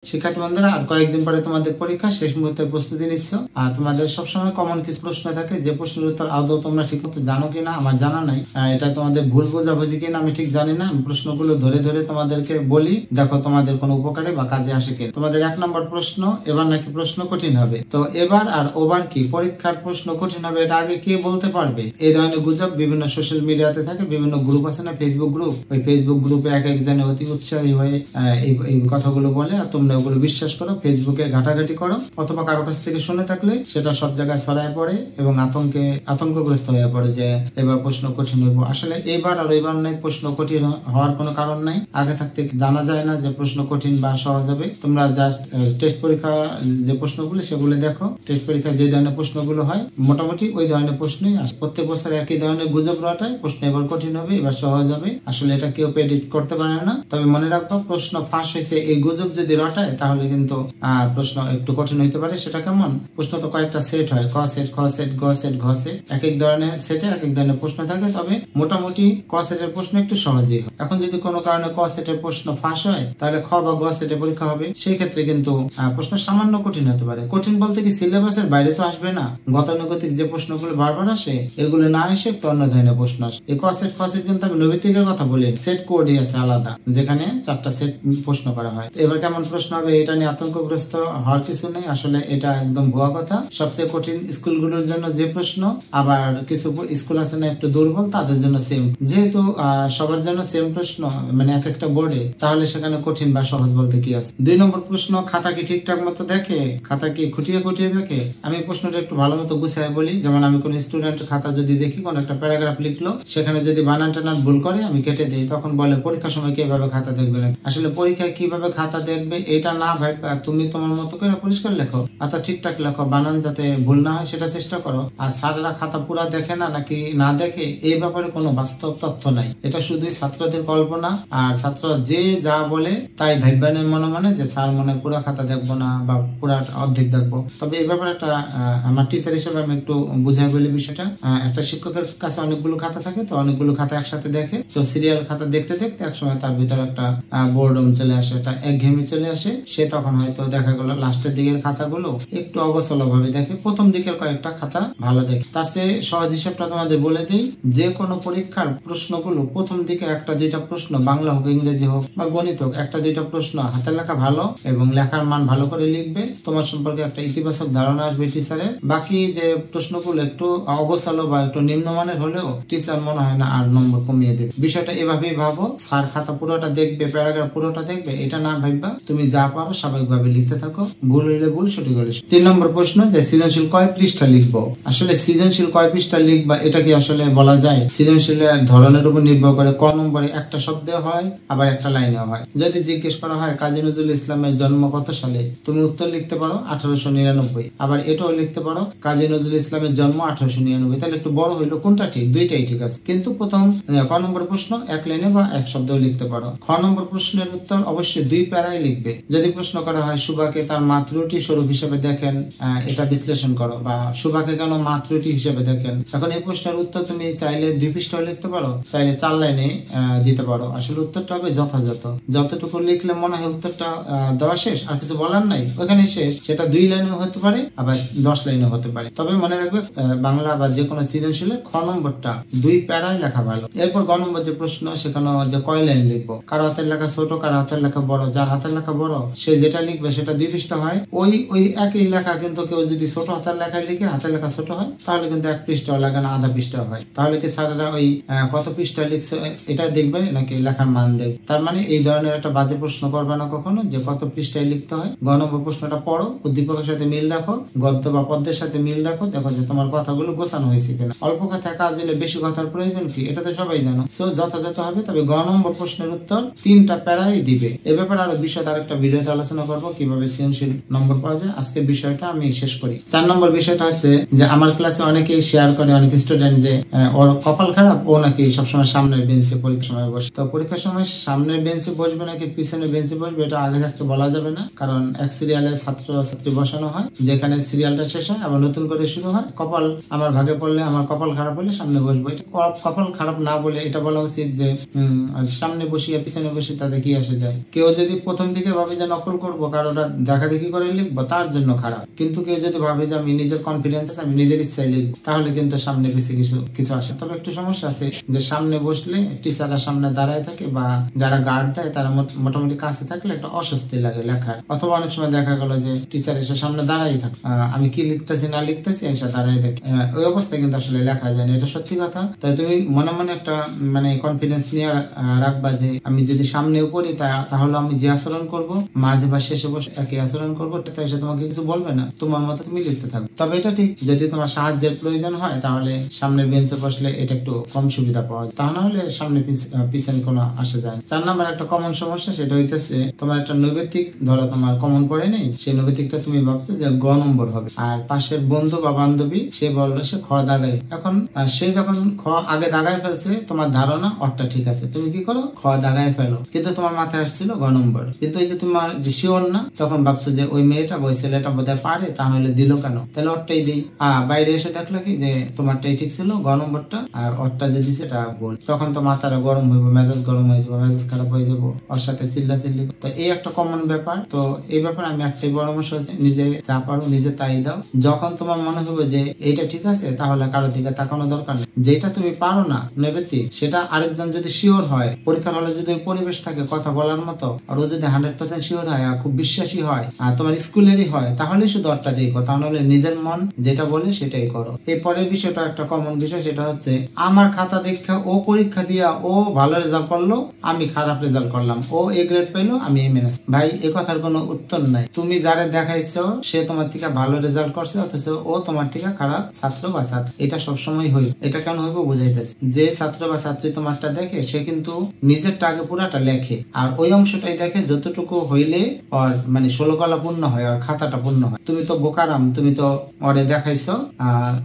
শিক্ষার্থী বন্ধুরা, আর কয়েকদিন পরে তোমাদের পরীক্ষা, শেষ মুহূর্তের প্রস্তুতি নিচ্ছ। আর তোমাদের সবসময় কমন কিছু প্রশ্ন থাকে, যে প্রশ্নের উত্তর আদৌ তোমরা ঠিক মতো জানো কিনা আমার জানা নাই। এটা তোমাদের ভুল বোঝাবুঝি কিনা আমি ঠিক জানি না। আমি প্রশ্নগুলো ধরে ধরে তোমাদেরকে বলি, দেখো তোমাদের কোনো উপকারে বা কাজে আসে কিনা। তোমাদের 1 নম্বর প্রশ্ন, এবার নাকি প্রশ্ন কঠিন হবে। তো এবার আর ওবার কি পরীক্ষার প্রশ্ন কঠিন হবে, এটা আগে কে বলতে পারবে? এই ধরনের গুজব বিভিন্ন সোশ্যাল মিডিয়াতে থাকে, বিভিন্ন গ্রুপ আছে না, ফেসবুক গ্রুপ, ওই ফেসবুক গ্রুপে এক একজনে অতি উৎসাহী হয়ে এই কথাগুলো বলে, আর তোমরা ওগুলো বিশ্বাস করো, ফেসবুকে ঘাটাঘাটি করো, অথবা কারো কাছ থেকে শুনে থাকলে সেটা সব জায়গায় ছড়ায় পড়ে এবং আতঙ্কগ্রস্ত হয়ে পড়ে যে এবার প্রশ্ন কঠিন হইব। আসলে এবার আর এবার নাই, প্রশ্ন কঠিন হওয়ার কোনো কারণ নাই। আগে থাকতে জানা যায় না যে প্রশ্ন কঠিন বা সহজ হবে। তোমরা জাস্ট টেস্ট পরীক্ষা যে প্রশ্নগুলো সেগুলো দেখো। টেস্ট পরীক্ষায় যে ধরনের প্রশ্নগুলো হয় মোটামুটি ওই ধরনের প্রশ্নই আসে। প্রত্যেক বছর একই ধরনের গুজব রটায় প্রশ্ন এবার কঠিন হবে, এবার সহজ হবে। আসলে এটা কেউ প্রেডিক্ট করতে পারে না। তবে মনে রাখবো, প্রশ্ন ফাঁস হয়েছে এই গুজব যদি রটায় তাহলে কিন্তু প্রশ্ন একটু কঠিন হইতে পারে। সেটা কেমন? প্রশ্ন তো কয়েকটা সেট হয়, ক সেট, খ সেট, গ সেট, ঘ সেট। এক এক ধরনের সেটে এক এক ধরনের প্রশ্ন থাকে। তবে মোটামুটি ক সেটের প্রশ্ন একটু সহজই হয়। এখন যদি কোনো কারণে ক সেটের প্রশ্ন ফাঁস হয়, তাহলে খ বা গ সেটের পরীক্ষা হবে। সেই ক্ষেত্রে কিন্তু প্রশ্ন সামান্য কঠিন হতে পারে। কঠিন বলতে কি সিলেবাসের বাইরে তো আসবে না। গতানুগতিক যে প্রশ্নগুলো বারবার আসে, এগুলো না এসে একটু অন্য ধরনের প্রশ্ন আসে। এই ক সেট, খ সেট কিন্তু আমি নৈবিত্তিকের কথা বলি, সেট কোডই আছে আলাদা, যেখানে 4টা সেট প্রশ্ন করা হয়। এবার কেমন প্রশ্ন হবে এটা নিয়ে আতঙ্কগ্রস্ত হওয়ার কিছু নেই। আসলে এটা একদম ভুয়া কথা। সবচেয়ে কঠিন স্কুলগুলোর জন্য যে প্রশ্ন, আবার কিছু স্কুল আছে না একটু দুর্বল, তাদের জন্য সেম। যেহেতু সবার জন্য সেম প্রশ্ন, মানে এক একটা বোর্ডে, তাহলে সেখানে কঠিন বা সহজ বলতে কি আছে। 2 নম্বর প্রশ্ন, খাতা কি ঠিকঠাক মতো দেখে? খাতা কি খুঁটিয়ে খুঁটিয়ে দেখে? আমি প্রশ্নটা একটু ভালো মতো গুছায় বলি। যেমন আমি কোন স্টুডেন্টের খাতা যদি দেখি, কোন একটা প্যারাগ্রাফ লিখলো, সেখানে যদি বানান টানান ভুল করে আমি কেটে দিই। তখন বলে পরীক্ষার সময় কিভাবে খাতা দেখবে না। আসলে পরীক্ষায় কিভাবে খাতা দেখবে এটা না ভাই, তুমি তোমার মতো করে পরিষ্কার লেখো, অর্থাৎ ঠিকঠাক লেখো, বানান যাতে ভুল না হয় সেটা চেষ্টা করো। আর স্যাররা খাতা পুরা দেখে না নাকি না দেখে, এই ব্যাপারে কোনো বাস্তব তথ্য নাই। এটা শুধুই ছাত্রদের কল্পনা। আর ছাত্র যে যা বলে তাই ভাববেন মনে মনে যে স্যার মনে পুরা খাতা দেখবো না বা পুরা অর্ধেক দেখবো। তবে এই ব্যাপারে একটা আমার টিচার হিসেবে আমি একটু বুঝাই বলি বিষয়টা। একটা শিক্ষকের কাছে অনেকগুলো খাতা থাকে, তো অনেকগুলো খাতা একসাথে দেখে। তো সিরিয়াল খাতা দেখতে দেখতে একসময় তার ভিতরে একটা বোর্ডম চলে আসে, একটা একঘেয়েমি চলে আসে। সে তখন হয়তো দেখা গেল লাস্টের দিকের খাতাগুলো একটু অগোছালো ভাবে দেখে, প্রথম দিকের কয়েকটা খাতা ভালো দেখে। তার চেয়ে সহজ হিসাবটা তোমাদের বলে দিই, যে কোনো পরীক্ষার প্রশ্নগুলো প্রথম দিকে 1-2টা প্রশ্ন, বাংলা হোক ইংরেজি হোক বা গণিত হোক, 1-2টা প্রশ্ন হাতের লেখা ভালো এবং লেখার মান ভালো করে লিখবে, তোমার সম্পর্কে একটা ইতিবাচক ধারণা আসবে টিচারের। বাকি যে প্রশ্নগুলো একটু অগোছালো বা একটু নিম্নমানের হলেও টিচার মনে হয় না আর নম্বর কমিয়ে দেবে। বিষয়টা এভাবেই ভাবো, স্যার খাতা পুরোটা দেখবে, প্যারাগ্রাফ পুরোটা দেখবে, এটা না ভাববা। তুমি যা পারো স্বাভাবিকভাবে লিখতে থাকো, ভুল হইলে ভুল, সঠিক হলে। 3 নম্বর প্রশ্ন, যে সৃজনশীল কয় পৃষ্ঠা লিখবো? আসলে সৃজনশীল কয় পৃষ্ঠা লিখবা এটা কি আসলে বলা যায়? সৃজনশীলের ধরনের উপর নির্ভর করে। ক নম্বরে একটা শব্দে হয়, আবার একটা লাইনে হয়। যদি জিজ্ঞেস করা হয় কাজী নজরুল ইসলামের জন্ম কত সালে, তুমি উত্তর লিখতে পারো 1899। আবার এটাও লিখতে পারো কাজী নজরুল ইসলামের জন্ম 1899। তাহলে একটু বড় হইলো, কোনটা ঠিক? দুইটাই ঠিক আছে। কিন্তু প্রথম ক নম্বর প্রশ্ন এক লাইনে বা এক শব্দেও লিখতে পারো। খ নম্বর প্রশ্নের উত্তর অবশ্যই 2 প্যারায় লিখবে। যদি প্রশ্ন করা হয় সুভাকে তার মাতৃটি স্বরূপ হিসেবে দেখেন, এটা বিশ্লেষণ করো, বা সুভাকে কেন মাতৃটি হিসেবে দেখেন। এখন এই প্রশ্নের উত্তর তুমি চাইলে 2 পৃষ্ঠাও লিখতে পারো, চাইলে 4 লাইনে দিতে পারো। আসলে উত্তরটা হবে যথাযথ। যতটুকু লিখলে মনে হয় উত্তরটা দেওয়া শেষ, আর কিছু বলার নাই, ওখানে শেষ। সেটা 2 লাইনেও হতে পারে, আবার 10 লাইনেও হতে পারে। তবে মনে রাখবে, বাংলা বা যে কোনো সৃজনশীলে খ নম্বরটা 2 প্যারায় লেখা ভালো। এরপর গ নম্বর যে প্রশ্ন, সেখানে যে কয় লাইন লিখবো। কারো হাতের লেখা ছোট, কারো হাতের লেখা বড়। যার হাতের লেখা বড় সে যেটা লিখবে সেটা 2 পৃষ্ঠা হয়। ওই একই লেখা কিন্তু কেউ যদি ছোট হাতের লেখায় লিখে, হাতের লেখা ছোট হয়, তাহলে কিন্তু 1 পৃষ্ঠাও লাগে না, আধা পৃষ্ঠা হয়। তাহলে কি স্যারেরা ওই কত পৃষ্ঠা লিখছে এটা দেখবে নাকি লেখার মান দেখবে? তার মানে এই ধরনের একটা বাজে প্রশ্ন করবে না কখনো, যে কত পৃষ্ঠায় লিখতে হয়। গ নম্বর প্রশ্নটা পড়ো, উদ্দীপকের সাথে মিল রাখো, গদ্য বা পদ্যের সাথে মিল রাখো, দেখো যে তোমার কথাগুলো গোছানো হয়েছে কিনা। অল্প কথা কাজ হলে বেশি কথার প্রয়োজন কি, এটা তো সবাই জানো। সো যথাযথ হবে। তবে গ নম্বর প্রশ্নের উত্তর 3টা প্যারাই দিবে। এ ব্যাপারে আরো বিষয় আরেকটা ভিডিওতে আলোচনা করবো, কিভাবে সৃজনশীল নম্বর পাওয়া যায়। আজকের বিষয়টা আমি শেষ করি। 4 নম্বর বিষয়টা হচ্ছে যে আমার ক্লাসে অনেকেই শেয়ার করে, অনেক স্টুডেন্ট, যে ওর কপাল খারাপ, ও নাকি সবসময় সামনের বেঞ্চে পরীক্ষার সময় বসে। তো পরীক্ষার সময় সামনের বেঞ্চে বসবে নাকি পিছনের বেঞ্চে বসবে এটা আগে থাকতে বলা যাবে না, কারণ এক সিরিয়ালে ছাত্র ছাত্রী বসানো হয়, যেখানে সিরিয়ালটা শেষ হয় আবার নতুন করে শুরু হয়। কপাল আমার ভাগে পড়লে, আমার কপাল খারাপ হলে সামনে বসবো, এটা কপাল খারাপ না বলে এটা বলা উচিত যে সামনে বসিয়ে পিছনে বসে তাতে কি আসে যায়। কেউ যদি প্রথম থেকে ভাবে ভাবি যে নকল করবো, কারোটা দেখা দেখি করে লিখবো, তার জন্য খারাপ। কিন্তু কেউ যদি ভাবে যে আমি নিজের কনফিডেন্স আছে, আমি নিজের ইচ্ছায় লিখবো, তাহলে কিন্তু সামনে বেশি কিছু আসে। তবে একটু সমস্যা আছে যে সামনে বসলে টিচাররা সামনে দাঁড়ায় থাকে বা যারা গার্ড দেয় তারা মোটামুটি কাছে থাকলে একটা অস্বস্তি লাগে লেখার। অথবা অনেক সময় দেখা গেল যে টিচার এসে সামনে দাঁড়াই থাকে, আমি কি লিখতেছি না লিখতেছি এসে দাঁড়াই দেখি, ওই অবস্থায় কিন্তু আসলে লেখা যায় না, এটা সত্যি কথা। তাই তুমি মনে মনে একটা মানে কনফিডেন্স নিয়ে রাখবা যে আমি যদি সামনেও পড়ি তাহলে আমি যে আচরণ করবো মাঝে বা শেষে বসে একই আচরণ করবো, তাই সে তোমাকে কিছু বলবে না, তোমার মতো তুমি লিখতে থাকবে। তবে এটা ঠিক, যদি তোমার সাহায্যের প্রয়োজন হয় তাহলে সামনের বেঞ্চে বসলে এটা একটু কম সুবিধা পাওয়া যায়, তা না হলে সামনে পিছনে কোনো আসে যায়। 4 নাম্বার একটা কমন সমস্যা, সেটা হইতেছে তোমার একটা নৈবেতিক, ধরো তোমার কমন পড়ে নেই, সেই নৈবেতিকটা তুমি ভাবছো যে গ নম্বর হবে, আর পাশের বন্ধু বা বান্ধবী সে বললো সে খ দাগাই। এখন সে যখন খ আগে দাগায় ফেলছে, তোমার ধারণা অরটা ঠিক আছে, তুমি কি করো খ দাগায় ফেলো, কিন্তু তোমার মাথায় আসছিল গ নম্বর। কিন্তু এই যে তোমার যে শিওর না, তখন ভাবছো যে ওই মেয়েটা ওই ছেলেটা বোধহয় পারে, তাহলে দিল কেন, তাহলে অরটাই দিই। বাইরে এসে দেখলো কি যে তোমারটাই ঠিক ছিল গ নম্বরটা, আর অরটা যে দিছে এটা ভুল। তখন তো মাথাটা গরম হইব, মেজাজ গরম হয়ে যাবো, মেজাজ খারাপ হয়ে যাবো, ওর সাথে চিল্লাচিল্লি। তো এই একটা কমন ব্যাপার। তো এই ব্যাপারে আমি একটাই পরামর্শ হচ্ছে, নিজে যা পারো নিজে তাই দাও। যখন তোমার মনে হবে যে এইটা ঠিক আছে, তাহলে কারো দিকে তাকানো দরকার নেই। যেটা তুমি পারো না নৈবেতিক, সেটা আরেকজন যদি শিওর হয়, পরীক্ষার হলে যদি পরিবেশ থাকে কথা বলার মতো, আর ও যদি 100% শিওর হয় আর খুব বিশ্বাসী হয়, আর তোমার স্কুলেরই হয়, তাহলে শুধু অরটা দিয়ে কথা, নাহলে নিজের মন যেটা বলে সেটাই করো। এরপরের বিষয়টা একটা কমন বিষয়, সেটা হচ্ছে আমার খাতা দেখা ও পরীক্ষা দিয়া ও ভালো রেজাল্ট করলো, আমি খারাপ রেজাল্ট করলাম, ও এ গ্রেড পেলো, আমি এ মাইনাস। ভাই এ কথার কোনো উত্তর নাই। তুমি যারে দেখাইছো সে তোমার থেকে ভালো রেজাল্ট করছে, অথচ ও তোমার থেকে খারাপ ছাত্র বা ছাত্রী। এটা সবসময় হইব। এটা কেন হইব বুঝাইতেছে, যে ছাত্র বা ছাত্রী তোমারটা দেখে সে কিন্তু নিজেরটা আগে পুরাটা লেখে, আর ওই অংশটাই দেখে যতটুকু হইলে ওর মানে 16 কলা পূর্ণ হয়, আর খাতাটা পূর্ণ হয়। তুমি তো বোকারাম, তুমি তো ওরে দেখাইছো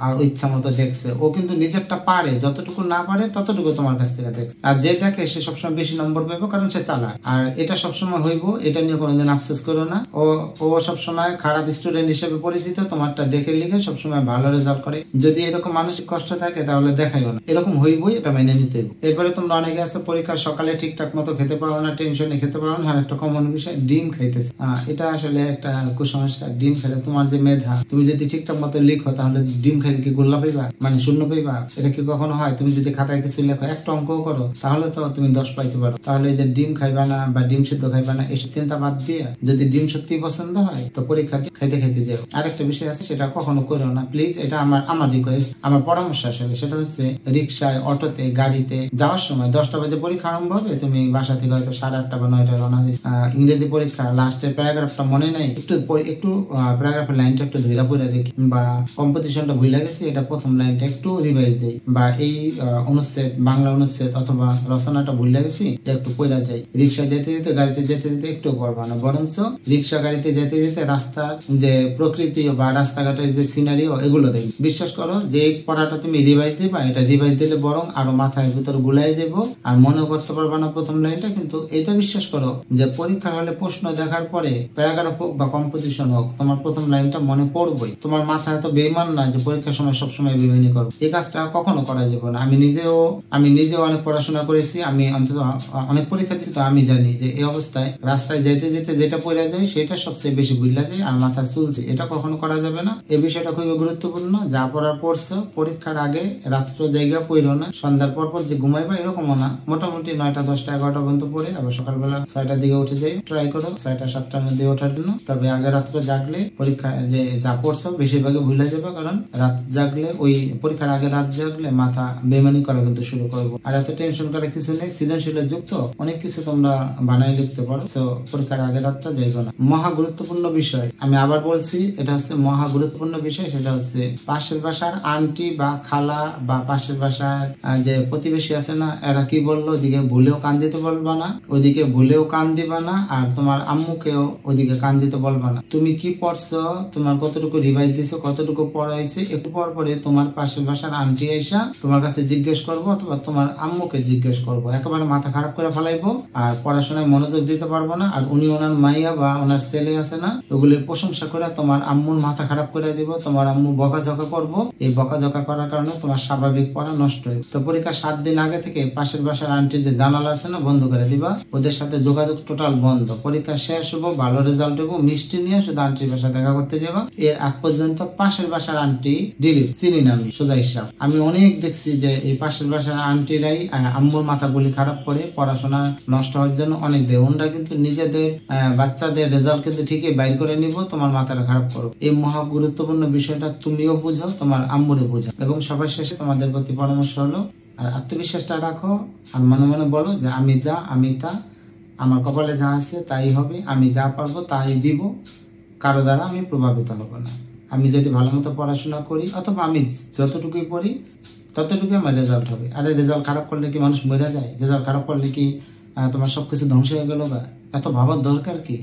আর ইচ্ছা মতো দেখছে, ও কিন্তু নিজেরটা পারে, যতটুকু না পারে ততটুকু তোমার কাছ থেকে দেখছে। আর যে দেখে সে সবসময় বেশি নম্বর পাবে, কারণ সে চালাক। আর এটা সবসময় হইব, এটা নিয়ে কোনোদিন আফসোস করো না। ও সবসময় খারাপ স্টুডেন্ট হিসেবে পরিচিত, তোমারটা দেখে লিখে সবসময় ভালো রেজাল্ট করে। যদি এরকম মানসিক কষ্ট থাকে তাহলে দেখাইও না, এরকম হইবই, এটা মেনে নিতে হইব। এরপরে তোমরা অনেকে আছে পরীক্ষার সকালে ঠিকঠাক মতো খেতে পারো না, টেনশনে খেতে পারো না। আর একটা কমন বিষয়, ডিম খাইতেছে। এটা আসলে একটা কুসংস্কার। ডিম খেলে তোমার যে মেধা, তুমি যদি ঠিকঠাক মতো লিখো, তাহলে ডিম খাইলে কি গোল্লা পাইবা, মানে শূন্য পাইবা? এটা কি কখনো হয়? তুমি যদি খাতায় কিছু লেখো, একটা অঙ্কও করো, তাহলে তো তুমি 10 পাইতে পারো। তাহলে এই যে ডিম খাইবা না বা ডিম সিদ্ধ খাইবা না, এসব চিন্তা বাদ দিয়ে যদি ডিম সত্যি পছন্দ হয়, তো পরীক্ষা খাইতে খাইতে যাও। আরেকটা বিষয় আছে, সেটা কখনো করো না প্লিজ, এটা আমার রিকোয়েস্ট, আমার পরামর্শ আসলে। সেটা হচ্ছে রিক্সায়, অটোতে, গাড়িতে যাওয়ার সময় 10টা বাজে পরীক্ষা আরম্ভ হবে, তুমি বাসা থেকে হয়তো 8:30 বা 9টা রওনা দিস, ইংরেজি পরীক্ষা লাস্টের প্যারাগ্রাফটা মনে নাই, একটু প্যারাগ্রাফের লাইনটা একটু ধৈরা পড়ে দেখি, বা কম্পোজিশনটা ভুলে গেছি, এটা প্রথম লাইনটা একটু রিভাইজ দেই, বা এই অনুচ্ছেদ, বাংলা অনুচ্ছেদ অথবা রচনাটা ভুলে গেছি, একটু পড়া যাই। রিক্সা যেতে যেতে, গাড়িতে যেতে যেতে একটু পড়বা না, বরঞ্চ রিক্সা গাড়িতে যেতে যেতে রাস্তার যে প্রকৃতি বা রাস্তাঘাটের যে সিনারিও, এগুলো দেখ। বিশ্বাস করো যে পড়াটা তুমি রিভাইজ দিবা, এটা রিভাইজ দিলে বরং আরো মাথায় ভিতর গুলাই যাবো, আর মনে করতে পারবা না প্রথম লাইনটা। কিন্তু এটা বিশ্বাস করো যে পরীক্ষার হলে প্রশ্ন দেখার পরে প্যারাগ্রাফ হোক বা কম্পোজিশন হোক, তোমার প্রথম লাইনটা মনে পড়বই। তোমার মাথা এত বেইমান না যে পরীক্ষার সময় সবসময় বেইমানি করবো, এই কাজটা কখনো করা যাবে না। আমি নিজেও অনেক পড়াশোনা করেছি, আমি অন্তত অনেক পরীক্ষা দিচ্ছি, তো আমি জানি যে এই অবস্থায় রাস্তায় যেতে যেতে যেটা পড়ে যায় সেটা সবচেয়ে বেশি ভুলা যায় আর মাথা চলছে, এটা কখনো করা যাবে না। এই বিষয়টা খুবই গুরুত্বপূর্ণ। যা পড়ার পড়ছো, পরীক্ষার আগে রাত্র জায়গা পড়ো না, সন্ধ্যার পর যে ঘুমাইবা এরকমও না, মোটামুটি 9টা, 10টা, 11টা পর্যন্ত পড়ে আবার সকালবেলা 6টার দিকে উঠে যাই। ট্রাই করো 6টা, 7টার মধ্যে ওঠার জন্য। তবে আগে রাত্রে জাগলে পরীক্ষা যে যা পড়ছো বেশিরভাগে ভুলে যাবে, কারণ রাত জাগলে, ওই পরীক্ষার আগে রাত জাগলে মাথা বেমানি করা কিন্তু শুরু করবো। আর এত টেনশন করার কিছু নেই, সৃজনশীলের যুক্ত অনেক কিছু তোমরা বানাই লিখতে পারো। তো পরীক্ষার আগে রাতটা যাইবো না। মহা গুরুত্বপূর্ণ বিষয়, আমি আবার বলছি, এটা হচ্ছে মহা গুরুত্বপূর্ণ বিষয়। সেটা হচ্ছে পাশের বাসার আন্টি বা খালা বা পাশের বাসার যে প্রতিবেশী আছে না, এরা কি বললো, ওদিকে ভুলেও কান দিতে বলবা না, ওদিকে ভুলেও কান দিবা না, আর তোমার আম্মুকেও ওদিকে কান দিতে বলবা না। তুমি কি পড়ছো, তোমার কতটুকু রিভাইজ দিছো, কতটুকু পড়া হয়েছে, একটু পর পরে তোমার পাশের বাসার আন্টি আইসা তোমার কাছে জিজ্ঞেস করবো, অথবা তোমার আম্মুকে জিজ্ঞেস করবো। একেবারে মাথা খারাপ করে ফেলাইবো, আর পড়াশোনায় মনোযোগ দিতে পারবো না। আর উনি ওনার মাইয়া বা ওনার ছেলে আছে না, ওগুলির প্রশংসা করে তোমার আম্মুর মাথা খারাপ করে দিব, তোমার আম্মু বকাঝকা করবো। এই বকাঝকা করার কারণে তোমার স্বাভাবিক পড়া নষ্ট হয়। তো পরীক্ষার 7 দিন আগে থেকে পাশের বাসার আন্টি যে জানালা আছে না, বন্ধ করে দিবা, ওদের সাথে যোগাযোগ টোটাল বন্ধ। পরীক্ষা শেষ হবো, ভালো রেজাল্ট হবো, মিষ্টি নিয়ে শুধু আন্টির বাসায় দেখা করতে যাবা। এর আগ পর্যন্ত পাশের বাসার আন্টি ডিলিট, চিনি না আমি, সোজা হিসাব। আমি অনেক দেখছি যে এই পাশের বাসার আন্টিরাই আম্মুর মাথাগুলি খারাপ করে পড়াশোনা নষ্ট হওয়ার জন্য অনেক দেয়। ওনরা কিন্তু নিজেদের বাচ্চাদের রেজাল্ট কিন্তু ঠিকই বাইর করে নিব, তোমার মাথাটা খারাপ করো। এই মহা গুরুত্বপূর্ণ বিষয়টা তুমিও বুঝো, তোমার আম্মুরে বুঝো। এবং সবার শেষে তোমাদের প্রতি পরামর্শ হলো, আর আত্মবিশ্বাসটা রাখো, আর মনে মনে বলো যে আমি যা, আমি তা, আমার কপালে যা আছে তাই হবে, আমি যা পারবো তাই দিব, কারো দ্বারা আমি প্রভাবিত হব না। আমি যদি ভালো মতো পড়াশোনা করি, অথবা আমি যতটুকুই পড়ি ততটুকুই আমার রেজাল্ট হবে। আরে রেজাল্ট খারাপ করলে কি মানুষ মরে যায়? রেজাল্ট খারাপ করলে কি তোমার সবকিছু ধ্বংস হয়ে গেল? বা এত ভাবার দরকার কি?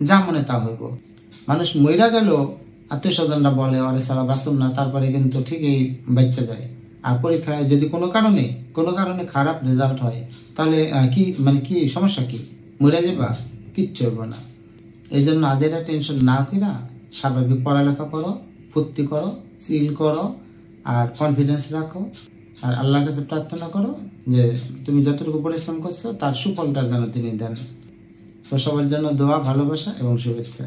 যা মনে তা হইব। মানুষ মইরা গেল, আত্মীয় স্বজনরা বলে আরে সারা বাঁচুন না, তারপরে কিন্তু ঠিকই বাচ্চা যায়। আর পরীক্ষায় যদি কোনো কারণে খারাপ রেজাল্ট হয়, তাহলে কি সমস্যা? কি মরে যাবা? কিচ্ছু হবে না। এই জন্য আজ এটা টেনশন না কইরা স্বাভাবিক পড়ালেখা করো, ফুর্তি করো, চিল করো, আর কনফিডেন্স রাখো, আর আল্লাহর কাছে প্রার্থনা করো যে তুমি যতটুকু পরিশ্রম করছো তার সুফলটা যেন তিনি দেন। তো সবার জন্য দোয়া, ভালোবাসা এবং শুভেচ্ছা।